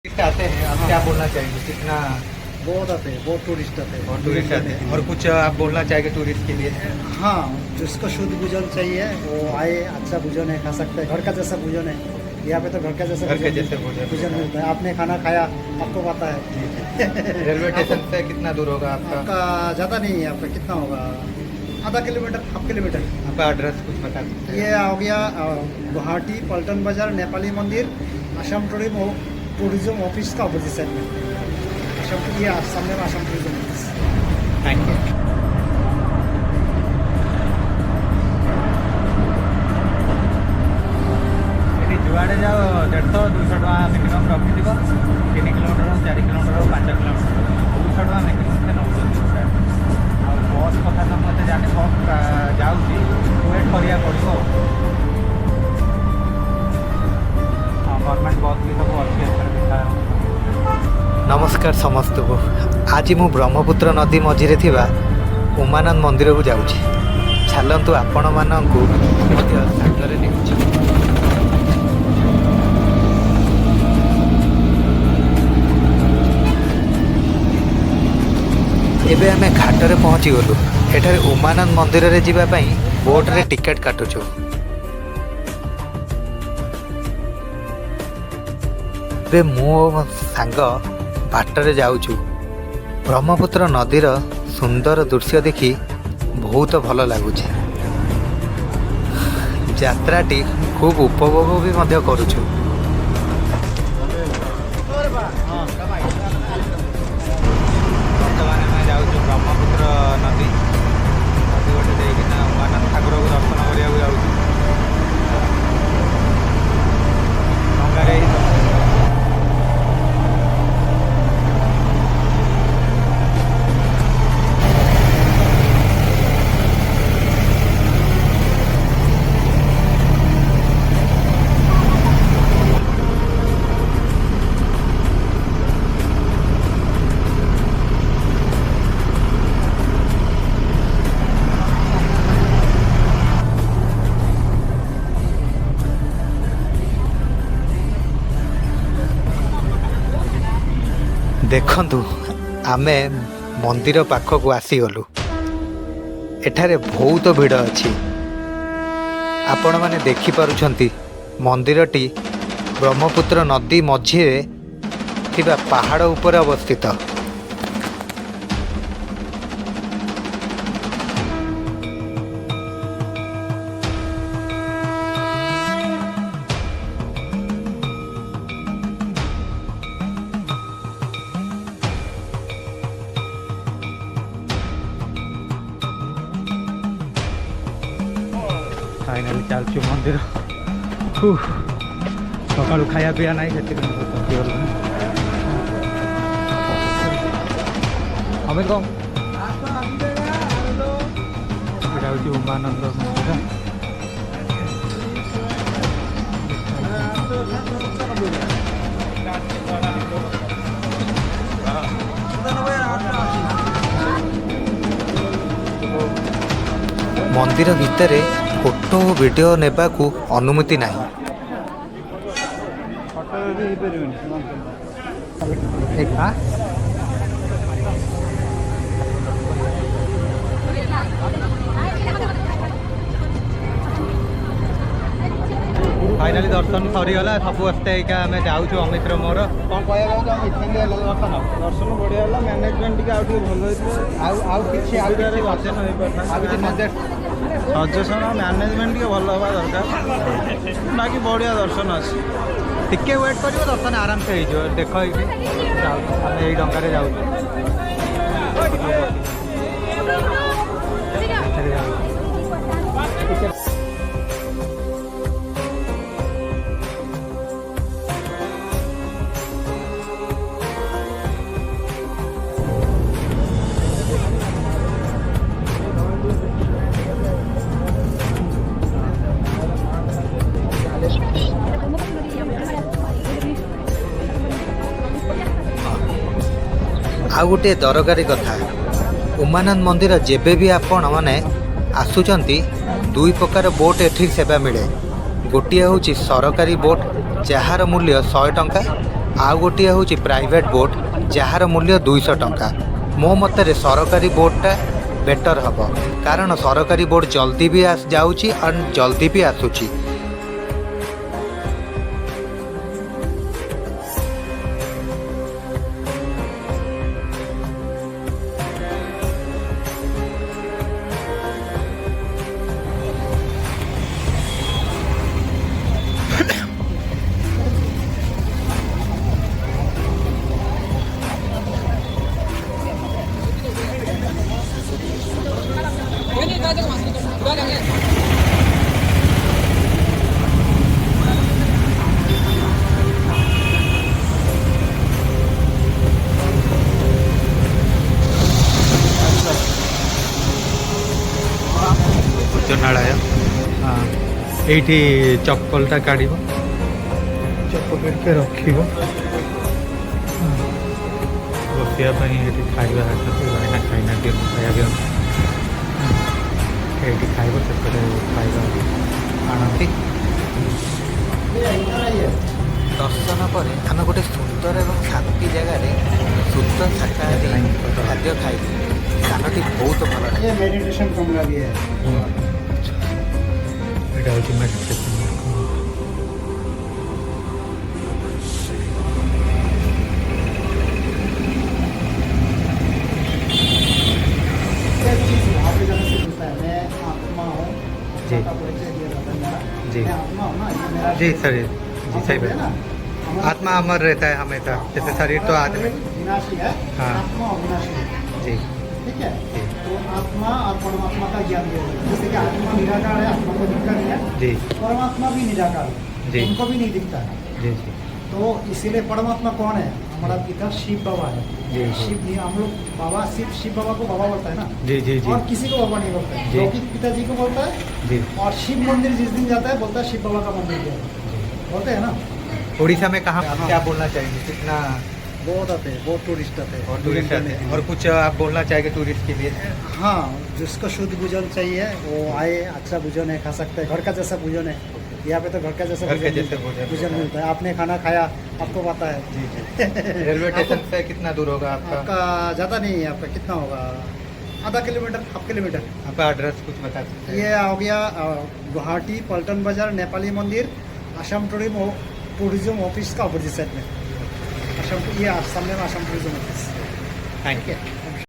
Tourist आते हैं, आप क्या बोलना चाहेंगे? कितना बहुत आते हैं, बहुत टूरिस्ट आते हैं। और टूरिस्ट आते हैं और कुछ आप बोलना चाहेंगे टूरिस्ट के लिए? हाँ, जिसको शुद्ध भोजन चाहिए वो आए, अच्छा भोजन है, खा सकते हैं, घर का जैसा भोजन है। यहाँ पे तो घर का जैसा घर के जैसे भोजन मिलता है। आपने खाना खाया, आपको पता है। रेलवे स्टेशन से कितना दूर होगा आपका? आपका ज़्यादा नहीं है, आपका कितना होगा? आधा किलोमीटर, हाफ किलोमीटर। आपका एड्रेस कुछ बता सकते हैं? ये आ गया गुवाहाटी पल्टन बाजार नेपाली मंदिर, आसाम टूरिज्म ऑफिस का अपोजिट साइड में। ये सामने में Assam tourism office. Thank you. जुआड़े जाओ 150-200 टका मिनिमम रखिथ 3 किलोमीटर 4 किलोमीटर 5 किलोमीटर 200 टका मिनिमम नौ बस कथा तो मत जाने बस जाऊँगी वेट करा पड़ो। हाँ गवर्नमेंट बस भी सब अच्छी। नमस्कार समस्त को। आज मु ब्रह्मपुत्र नदी मझिरे थिबा उमानंद मंदिर को जाऊँगी। चलतु आपण मानू सागर नेउछि। एबे आमे घाटरे पहुँची गलु। एठारे उमानंद मंदिर रे जीवा पई बोट रे टिकेट काटुछु। बे मु सांग बाटरे जाऊछु। ब्रह्मपुत्र नदीर सुंदर दृश्य देखि बहुत भल लगुଛି। यात्राटी खूब उपभोग भी मध्य करुछु। वर्तमान में जाऊछु ब्रह्मपुत्र नदी गोटे देखना उमानंद ठाकुर को दर्शन करिया जाऊछु। देखंतु आमे मंदिर पाखक आसीगलु। एठारे बहुत भीड़ अच्छी। आपण माने देखि पारुछंती मंदिरटी ब्रह्मपुत्र नदी मझिरे थिबा पहाड़ ऊपर अवस्थित। फाइनाली चलचु मंदिर। सका खाया पीया ना से हमें कम हूँ उमानंद मंदिर। मंदिर भितर फोटो वीडियो नेबा को अनुमति नहीं। फाइनाली दर्शन सरीगला सब आस्ते आम जाऊँ अमित मोर कौन कह दर्शन बढ़िया है। मैनेजमेंट सजेसन मैनेजमेंट भल हवा दरकार बाकी बढ़िया दर्शन अच्छे। टिके वेट कर दर्शन आराम से हो देख यही डंगारे जाऊँ। आ गोटे दरकारी कथा उमानंद मंदिर जेबे भी आपण माने आसुचंती दुई प्रकार बोट एठी सेवा मिले। गोटे हूँ सरकारी बोट जार मूल्य 100 टंका आउ गोटे हूँ प्राइवेट बोट जार मूल्य 200 टंका। मो मतरे सरकारी बोटटा बेटर हम कारण सरकारी बोट जल्दी भी जाऊँगी और जल्दी भी आसूची। ଭୋଜନାଳୟ ଏଇଠି ଚପଲଟା କାଢ଼ିବ, ଚପଲ ଟିକେ ରଖିବ, ବସିବା ପାଇଁ ଏଠି ଖାଇବା ଆସନ୍ତି, ଭାଇନା ଖାଇନା ଦିଅନ୍ତୁ, ଖାଇବା ଦିଅନ୍ତୁ, ଏଇଠି ଖାଇବ, ସେପଟେ ଖାଇବା ଆଣନ୍ତି। ଦର୍ଶନ ପରେ ଆମେ ଗୋଟେ ସୁନ୍ଦର ଏବଂ ଶାନ୍ତି ଜାଗାରେ ଶୁଦ୍ଧ ଶାକାହାରୀ ଖାଦ୍ୟ ଖାଇବୁ। ସ୍ଥାନଟି ବହୁତ ଭଲ ଲାଗେ। ये मेडिटेशन कमरा भी है। ଏଇଟା ହେଉଛି ମେଡ଼ିଟେସନ୍। एक चीज़ वहाँ पे जाने से मिलता है, मैं आत्मा हूँ। जी। आत्मा का परिचय दिया जाता है मेरा। जी। मैं आत्मा हूँ ना, ये मेरा जी सर, जी हम सही बोलते हैं बात। ना, आत्मा अमर रहता है हमेशा, जैसे शरीर तो आदमी। विनाशी है, हाँ। आत्मा अविनाशी है। जी ठीक है, जी तो आत्मा और परमात्मा का ज्ञान दिया जाता है। जैसे कि आत्मा निराकार है, आत्मा को दिखता नहीं है, जी परमात्मा भी निराकार जी। है, उनको भी नहीं दिखता है। जी जी तो इसीलिए परमात्मा कौन है? हमारा पिता शिव बाबा है। जी, जी। शिव नहीं, हम लोग बाबा सिर्फ शिव बाबा को बाबा बोलता है ना, जी जी जी और किसी को बाबा नहीं बोलता है। जी। लौकिक पिताजी को बोलता है, जी। और शिव मंदिर जिस दिन जाता है बोलता है शिव बाबा का मंदिर गया है। बोलते हैं ना। उड़ीसा में कहाँ हाँ। क्या बोलना चाहेंगे, कितना बहुत आते हैं, बहुत टूरिस्ट आते हैं और टूरिस्ट आते हैं, और कुछ आप बोलना चाहेंगे टूरिस्ट के लिए? हाँ, जिसको शुद्ध भोजन चाहिए वो आए, अच्छा भोजन है, खा सकते हैं, घर का जैसा भोजन है। यहाँ पे तो घर का जैसा घर के जैसे भोजन मिलता है। आपने खाना खाया, आपको पता है। जी जी। रेलवे स्टेशन से कितना दूर होगा आपका? आपका ज़्यादा नहीं है, आपका कितना होगा? आधा किलोमीटर, हाफ किलोमीटर। आपका एड्रेस कुछ बता सकते हैं? ये हो गया गुवाहाटी पल्टन बाजार नेपाली मंदिर आसाम टूरिज्म ऑफिस का अपोजिट साइड में। आसाम, ये सामने में आसाम टूरिज्म ऑफिस। थैंक ठीक यू। है।